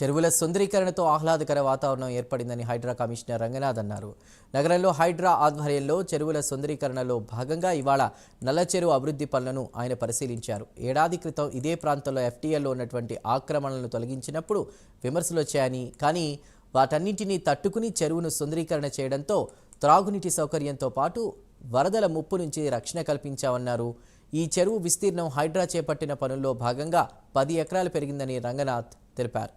చెరువుల సుందరీకరణతో ఆహ్లాదకర వాతావరణం ఏర్పడిందని హైడ్రా కమిషనర్ రంగనాథ్ అన్నారు. నగరంలో హైడ్రా ఆధ్వర్యంలో చెరువుల సుందరీకరణలో భాగంగా ఇవాళ నల్ల చెరువు అభివృద్ధి పనులను ఆయన పరిశీలించారు. ఏడాది క్రితం ఇదే ప్రాంతంలో ఎఫ్టీఎల్లో ఉన్నటువంటి ఆక్రమణలను తొలగించినప్పుడు విమర్శలు వచ్చాయని, కానీ వాటన్నింటినీ తట్టుకుని చెరువును సుందరీకరణ చేయడంతో త్రాగునీటి సౌకర్యంతో పాటు వరదల ముప్పు నుంచి రక్షణ కల్పించామన్నారు. ఈ చెరువు విస్తీర్ణం హైడ్రా చేపట్టిన పనుల్లో భాగంగా 10 ఎకరాలు పెరిగిందని రంగనాథ్ తెలిపారు.